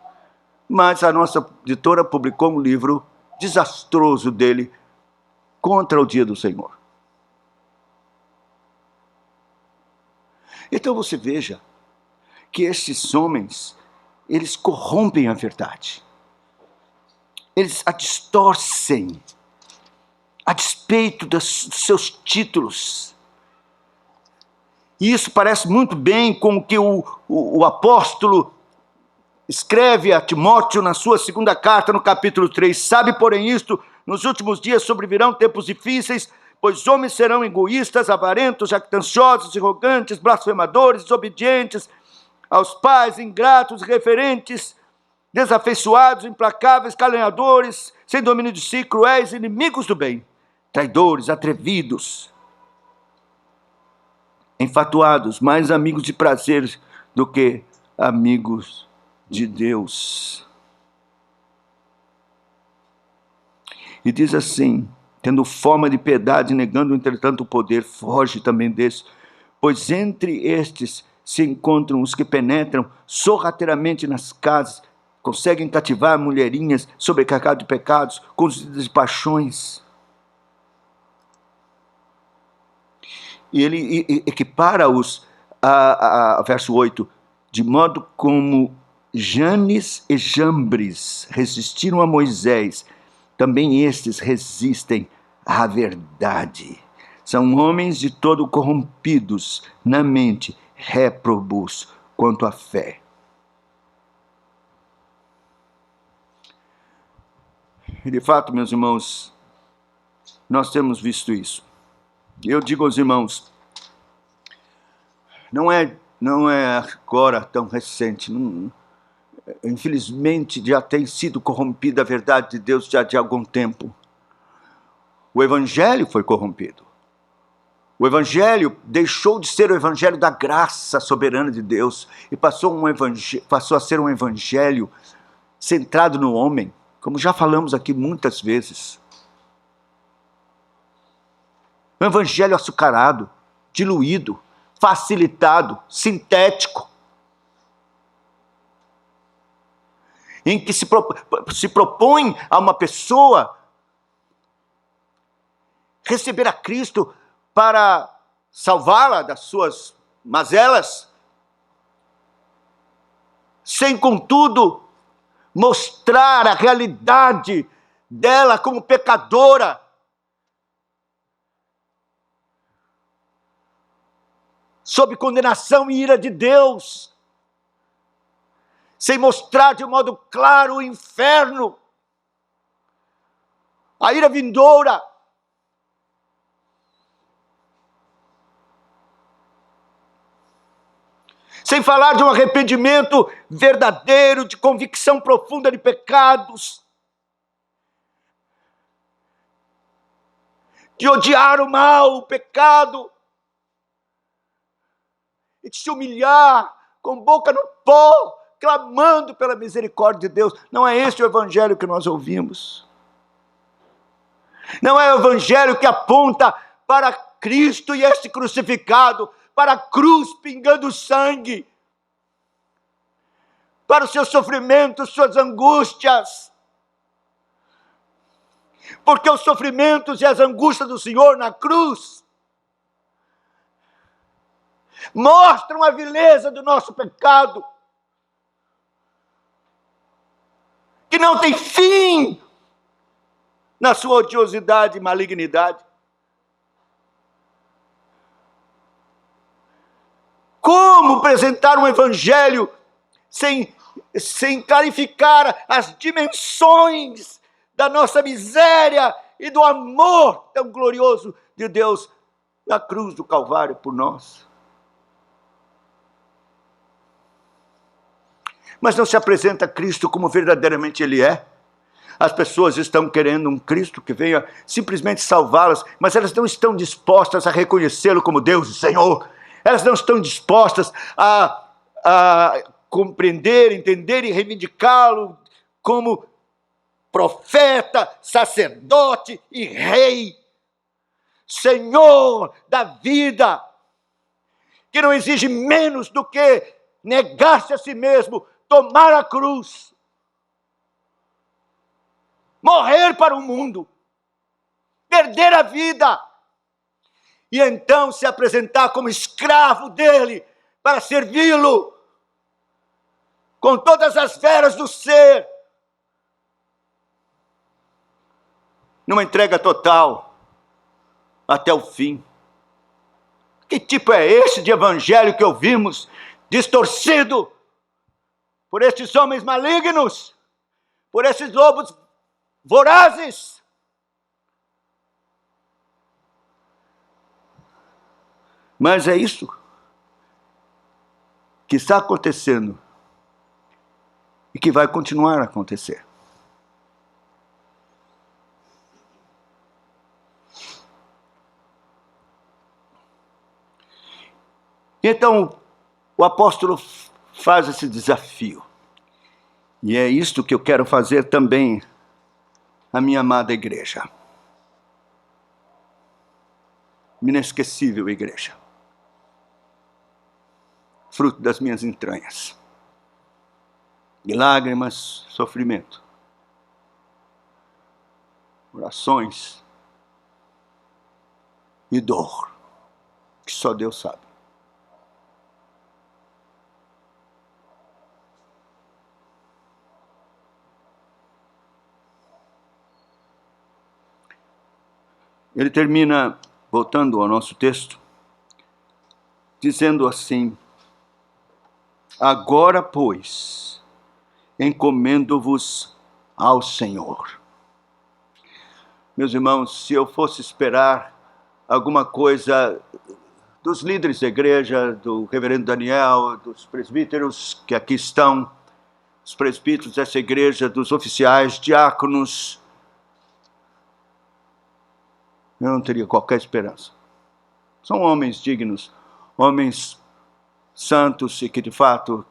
[SPEAKER 1] Mas a nossa editora publicou um livro desastroso dele contra o dia do Senhor. Então você veja que esses homens, eles corrompem a verdade. Eles a distorcem a despeito dos seus títulos. E isso parece muito bem com o que o apóstolo escreve a Timóteo na sua segunda carta, no capítulo 3. Sabe, porém, isto, nos últimos dias sobrevirão tempos difíceis, pois homens serão egoístas, avarentos, jactanciosos, arrogantes, blasfemadores, desobedientes aos pais, ingratos, irreverentes, desafeiçoados, implacáveis, caluniadores, sem domínio de si, cruéis, inimigos do bem, traidores, atrevidos, enfatuados, mais amigos de prazer do que amigos de Deus. E diz assim: tendo forma de piedade, negando entretanto o poder, foge também desse, pois entre estes se encontram os que penetram sorrateiramente nas casas, conseguem cativar mulherinhas sobrecarregadas de pecados, conduzidas de paixões. E ele equipara-os, verso 8, de modo como Janes e Jambres resistiram a Moisés, também estes resistem à verdade. São homens de todo corrompidos na mente, réprobos quanto à fé. E de fato, meus irmãos, nós temos visto isso. Eu digo aos irmãos, não é agora tão recente, infelizmente já tem sido corrompida a verdade de Deus já de algum tempo. O evangelho foi corrompido. O evangelho deixou de ser o evangelho da graça soberana de Deus e passou a ser um evangelho centrado no homem, como já falamos aqui muitas vezes. Um evangelho açucarado, diluído, facilitado, sintético, em que se propõe a uma pessoa receber a Cristo para salvá-la das suas mazelas, sem, contudo, mostrar a realidade dela como pecadora, sob condenação e ira de Deus, sem mostrar de modo claro o inferno, a ira vindoura. Sem falar de um arrependimento verdadeiro, de convicção profunda de pecados, de odiar o mal, o pecado, e de se humilhar com boca no pó, clamando pela misericórdia de Deus. Não é este o evangelho que nós ouvimos. Não é o evangelho que aponta para Cristo e este crucificado, para a cruz pingando sangue, para os seus sofrimentos, suas angústias. Porque os sofrimentos e as angústias do Senhor na cruz mostram a vileza do nosso pecado, que não tem fim na sua odiosidade e malignidade. Como apresentar um evangelho sem clarificar as dimensões da nossa miséria e do amor tão glorioso de Deus na cruz do Calvário por nós? Mas não se apresenta Cristo como verdadeiramente Ele é. As pessoas estão querendo um Cristo que venha simplesmente salvá-las, mas elas não estão dispostas a reconhecê-lo como Deus e Senhor. Elas não estão dispostas a compreender, entender e reivindicá-lo como profeta, sacerdote e rei, Senhor da vida, que não exige menos do que negar-se a si mesmo, tomar a cruz, morrer para o mundo, perder a vida, e então se apresentar como escravo dele, para servi-lo, com todas as feras do ser, numa entrega total, até o fim. Que tipo é esse de evangelho que ouvimos, distorcido por estes homens malignos, por esses lobos vorazes? Mas é isso que está acontecendo e que vai continuar a acontecer. Então, o apóstolo faz esse desafio. E é isto que eu quero fazer também à minha amada igreja. Minha inesquecível igreja. Fruto das minhas entranhas. De lágrimas, sofrimento. Orações e dor, que só Deus sabe. Ele termina, voltando ao nosso texto, dizendo assim: agora, pois, encomendo-vos ao Senhor. Meus irmãos, se eu fosse esperar alguma coisa dos líderes da igreja, do reverendo Daniel, dos presbíteros que aqui estão, os presbíteros dessa igreja, dos oficiais, diáconos, eu não teria qualquer esperança. São homens dignos, homens santos e que de fato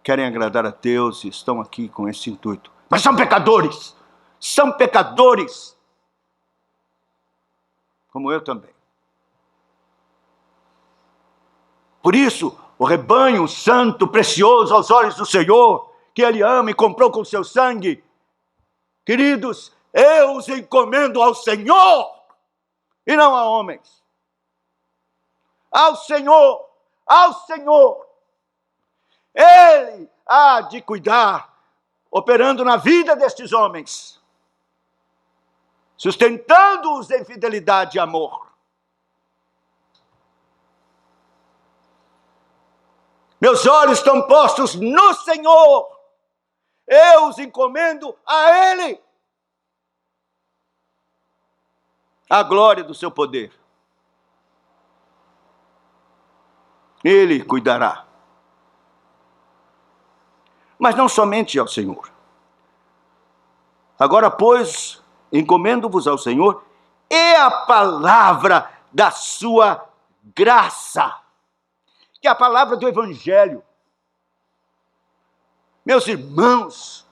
[SPEAKER 1] querem agradar a Deus e estão aqui com esse intuito. Mas são pecadores! São pecadores! Como eu também. Por isso, o rebanho santo, precioso aos olhos do Senhor, que Ele ama e comprou com seu sangue, queridos, eu os encomendo ao Senhor e não a homens. Ao Senhor, ao Senhor. Ele há de cuidar, operando na vida destes homens, sustentando-os em fidelidade e amor. Meus olhos estão postos no Senhor. Eu os encomendo a Ele. A glória do seu poder. Ele cuidará. Mas não somente ao Senhor. Agora, pois, encomendo-vos ao Senhor e a palavra da sua graça, que é a palavra do Evangelho. Meus irmãos,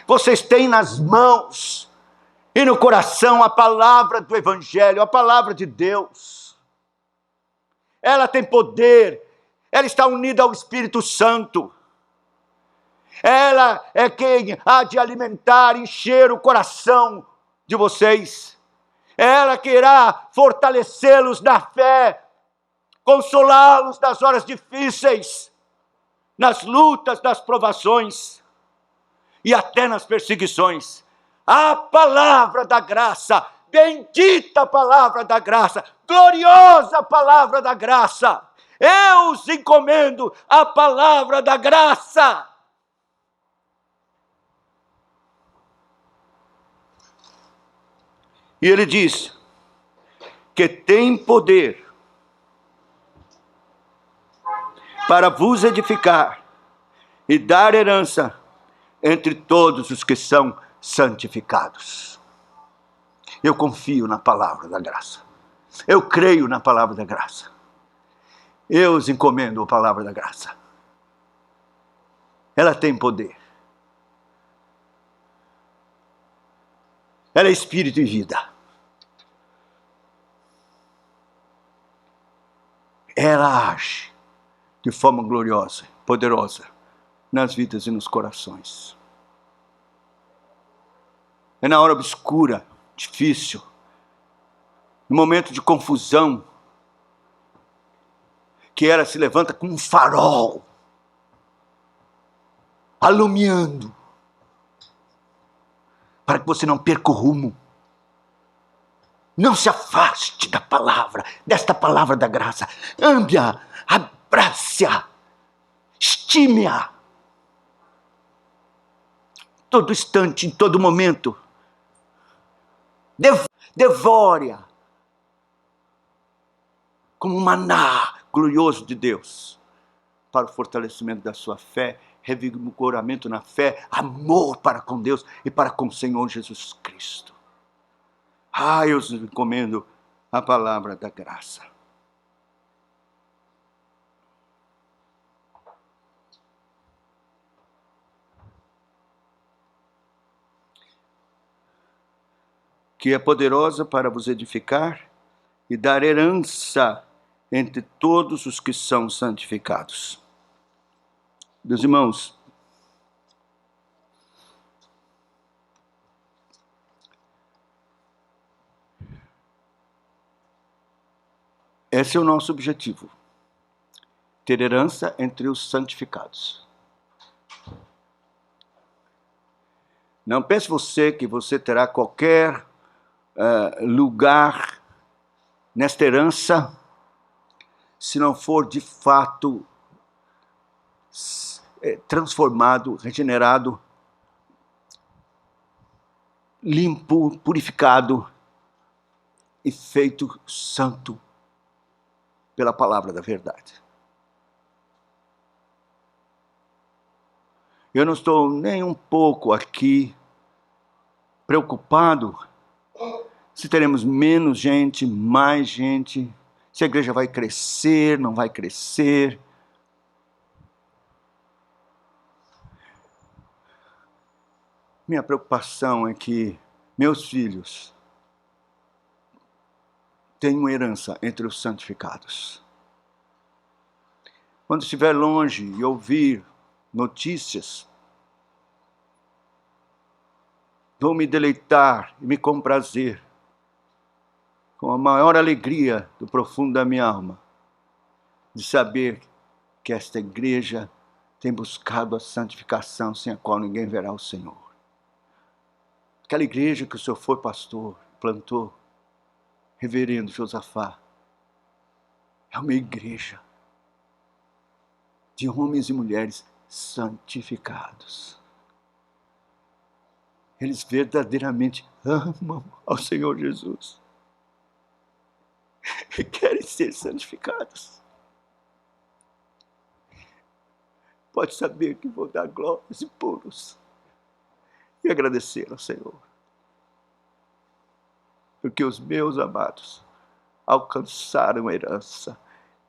[SPEAKER 1] vocês têm nas mãos e no coração a palavra do Evangelho, a palavra de Deus. Ela tem poder, ela está unida ao Espírito Santo. Ela é quem há de alimentar, encher o coração de vocês. Ela querá fortalecê-los na fé, consolá-los nas horas difíceis, nas lutas, nas provações e até nas perseguições. A palavra da graça, bendita palavra da graça, gloriosa palavra da graça, Eu os encomendo a palavra da graça. E ele diz que tem poder para vos edificar e dar herança entre todos os que são santificados. Eu confio na palavra da graça. Eu creio na palavra da graça. Eu os encomendo a palavra da graça. Ela tem poder. Ela é espírito e vida. Ela age de forma gloriosa, poderosa, nas vidas e nos corações. É na hora obscura, difícil, no momento de confusão, que ela se levanta como um farol, alumiando, para que você não perca o rumo. Não se afaste da palavra, desta palavra da graça. Ame-a, abrace-a, estime-a. Todo instante, em todo momento. Devore-a como um maná glorioso de Deus, para o fortalecimento da sua fé, revigoramento na fé, amor para com Deus e para com o Senhor Jesus Cristo. Eu os encomendo a palavra da graça. Que é poderosa para vos edificar e dar herança entre todos os que são santificados. Meus irmãos, esse é o nosso objetivo. Ter herança entre os santificados. Não pense você que você terá qualquer lugar nesta herança, se não for de fato transformado, regenerado, limpo, purificado e feito santo pela palavra da verdade. Eu não estou nem um pouco aqui preocupado se teremos menos gente, mais gente, se a igreja vai crescer, não vai crescer. Minha preocupação é que meus filhos tenham herança entre os santificados. Quando estiver longe e ouvir notícias, vou me deleitar e me comprazer com a maior alegria do profundo da minha alma, de saber que esta igreja tem buscado a santificação sem a qual ninguém verá o Senhor. Aquela igreja que o senhor foi pastor, plantou, reverendo Josafá, é uma igreja de homens e mulheres santificados. Eles verdadeiramente amam ao Senhor Jesus e querem ser santificados. Pode saber que vou dar glórias e pulos e agradecer ao Senhor, porque os meus amados alcançaram herança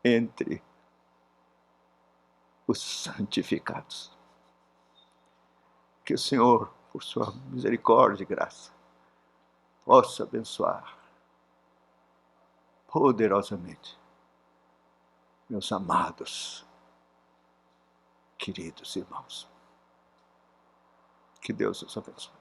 [SPEAKER 1] entre os santificados. Que o Senhor, por sua misericórdia e graça, possa abençoar poderosamente meus amados, queridos irmãos. Que Deus os abençoe.